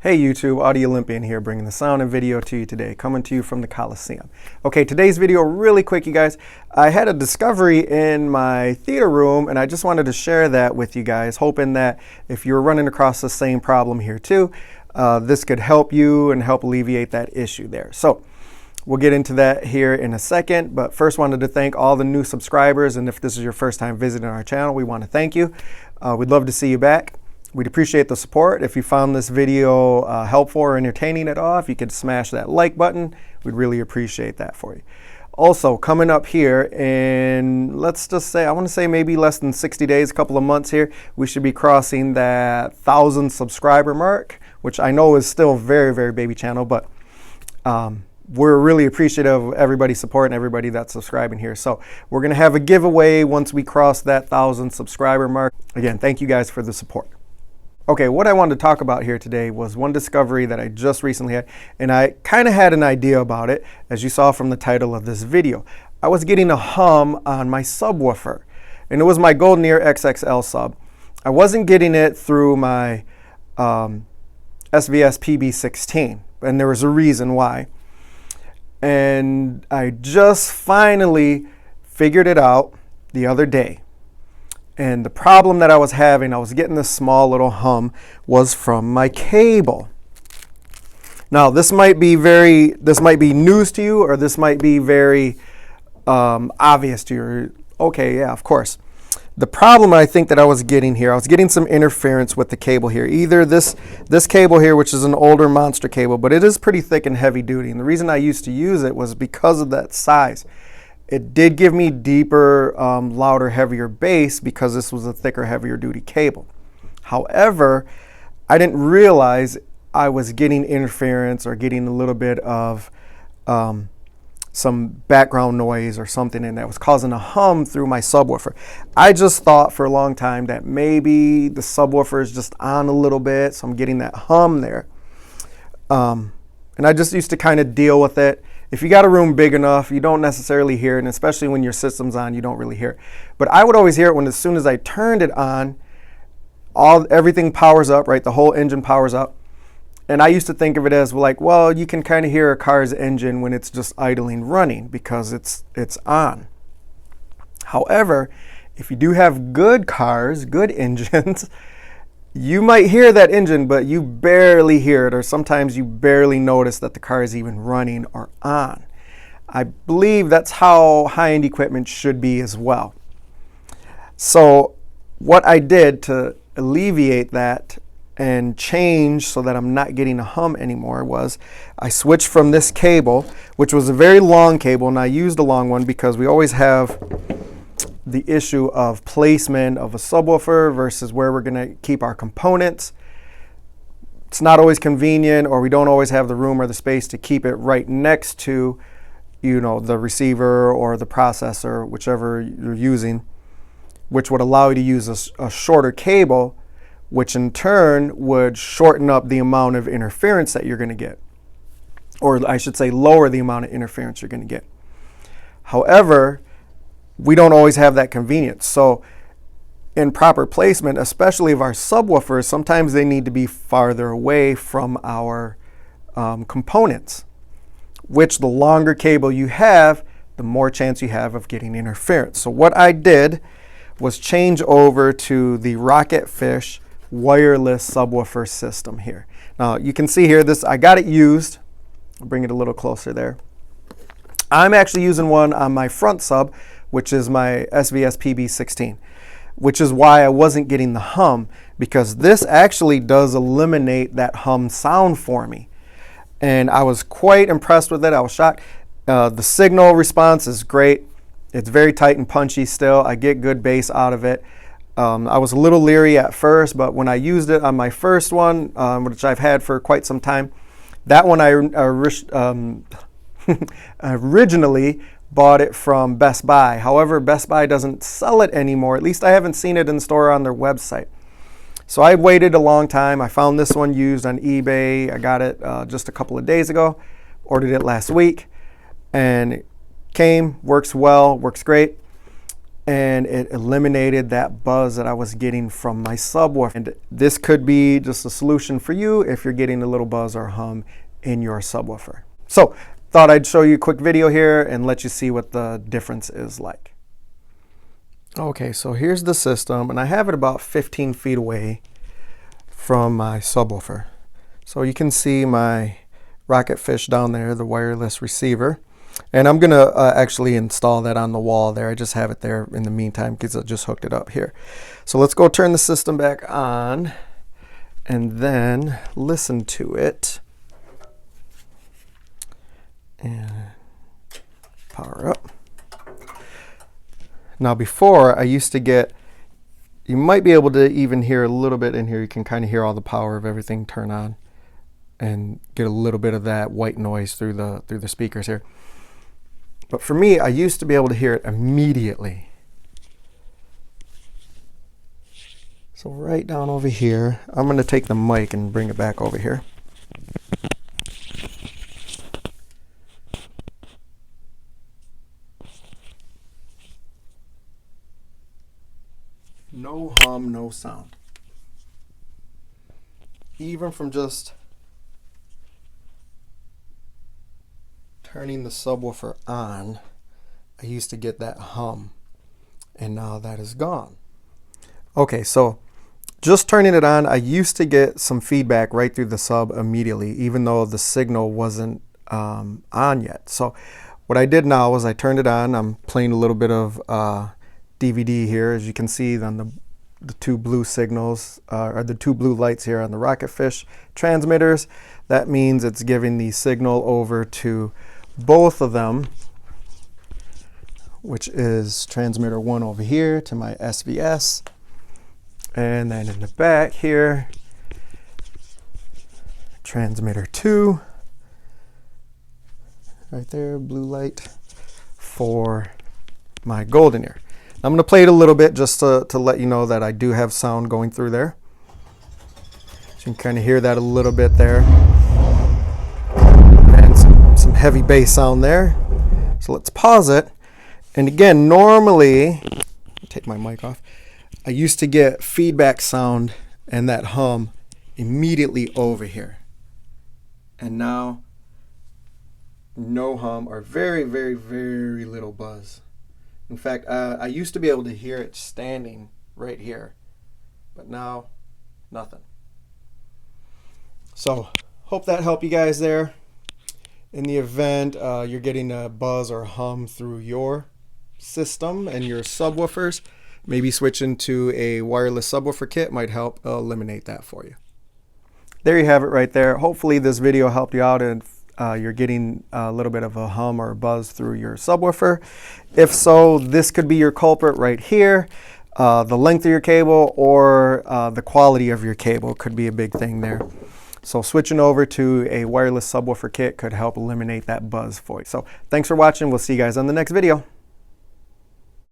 Hey YouTube, Audio Olympian here, bringing the sound and video to you today, coming to you from the Coliseum. Okay, today's video, really quick, you guys. I had a discovery in my theater room, and I just wanted to share that with you guys, hoping that if you're running across the same problem here too, this could help you and help alleviate that issue there. So we'll get into that here in a second, but first wanted to thank all the new subscribers, and if this is your first time visiting our channel, we want to thank you. We'd love to see you back. We'd appreciate the support. If you found this video helpful or entertaining at all, if you could smash that like button, we'd really appreciate that for you. Also, coming up here in, let's just say, I want to say maybe less than 60 days, a couple of months here, we should be crossing that 1,000 subscriber mark, which I know is still very, very baby channel, but we're really appreciative of everybody's support and everybody that's subscribing here. So we're going to have a giveaway once we cross that 1,000 subscriber mark. Again, thank you guys for the support. Okay, what I wanted to talk about here today was one discovery that I just recently had, and I kind of had an idea about it, as you saw from the title of this video. I was getting a hum on my subwoofer, and it was my Golden Ear XXL sub. I wasn't getting it through my SVS PB16, and there was a reason why. And I just finally figured it out the other day. And the problem that I was having, I was getting this small little hum, was from my cable. Now, this might be news to you, or this might be very obvious to you. Okay, yeah, of course. The problem I think that I was getting here, I was getting some interference with the cable here. Either this cable here, which is an older monster cable, but it is pretty thick and heavy duty. And the reason I used to use it was because of that size. It did give me deeper, louder, heavier bass because this was a thicker, heavier duty cable. However, I didn't realize I was getting interference or getting a little bit of some background noise or something, and that was causing a hum through my subwoofer. I just thought for a long time that maybe the subwoofer is just on a little bit, so I'm getting that hum there. And I just used to kind of deal with it. If you got a room big enough, you don't necessarily hear it, and especially when your system's on, you don't really hear it. But I would always hear it when, as soon as I turned it on, everything powers up, right? The whole engine powers up. And I used to think of it as like, well, you can kind of hear a car's engine when it's just idling running because it's on. However, if you do have good cars, good engines, you might hear that engine, but you barely hear it, or sometimes you barely notice that the car is even running or on. I believe that's how high-end equipment should be as well. So what I did to alleviate that and change so that I'm not getting a hum anymore was I switched from this cable, which was a very long cable, and I used a long one because we always have the issue of placement of a subwoofer versus where we're going to keep our components. It's not always convenient, or we don't always have the room or the space to keep it right next to, you know, the receiver or the processor, whichever you're using, which would allow you to use a shorter cable, which in turn would shorten up the amount of interference that you're going to get, or I should say lower the amount of interference you're going to get. However, we don't always have that convenience. So in proper placement, especially of our subwoofers, sometimes they need to be farther away from our components, which the longer cable you have, the more chance you have of getting interference. So what I did was change over to the Rocketfish wireless subwoofer system here. Now you can see here, I got it used. I'll bring it a little closer there. I'm actually using one on my front sub, which is my SVS PB16, which is why I wasn't getting the hum, because this actually does eliminate that hum sound for me. And I was quite impressed with it. I was shocked. The signal response is great. It's very tight and punchy still. I get good bass out of it. I was a little leery at first, but when I used it on my first one, which I've had for quite some time, that one I originally bought it from Best Buy. However, Best Buy doesn't sell it anymore. At least I haven't seen it in store on their website. So I waited a long time. I found this one used on eBay. I got it just a couple of days ago. Ordered it last week, and it came, works well, works great. and it eliminated that buzz that I was getting from my subwoofer. And this could be just a solution for you if you're getting a little buzz or hum in your subwoofer. So thought I'd show you a quick video here and let you see what the difference is like. Okay, so here's the system, and I have it about 15 feet away from my subwoofer. So you can see my rocket fish down there, the wireless receiver. And I'm going to actually install that on the wall there. I just have it there in the meantime because I just hooked it up here. So let's go turn the system back on and then listen to it. And power up. Now before, I used to get, you might be able to even hear a little bit in here. You can kind of hear all the power of everything turn on and get a little bit of that white noise through the speakers here. But for me, I used to be able to hear it immediately. So right down over here, I'm going to take the mic and bring it back over here. No hum, no sound. Even from just turning the subwoofer on, I used to get that hum, and now that is gone. Okay, so just turning it on, I used to get some feedback right through the sub immediately, even though the signal wasn't on yet. So what I did now was I turned it on. I'm playing a little bit of DVD here. As you can see on the two blue signals, or the two blue lights here on the rocket fish transmitters. That means it's giving the signal over to both of them, which is transmitter 1 over here to my SVS, and then in the back here, transmitter 2 right there, blue light, for my golden ear. I'm going to play it a little bit just to let you know that I do have sound going through there. So you can kind of hear that a little bit there. And some heavy bass sound there. So let's pause it. And again, normally, take my mic off, I used to get feedback sound and that hum immediately over here. And now, no hum or very, very, very little buzz. In fact, I used to be able to hear it standing right here, but now nothing. So hope that helped you guys there. In the event you're getting a buzz or hum through your system and your subwoofers, maybe switching to a wireless subwoofer kit might help eliminate that for you. There you have it right there. Hopefully this video helped you out and you're getting a little bit of a hum or a buzz through your subwoofer. If so, this could be your culprit right here. The length of your cable or the quality of your cable could be a big thing there. So switching over to a wireless subwoofer kit could help eliminate that buzz for you. So thanks for watching. We'll see you guys on the next video.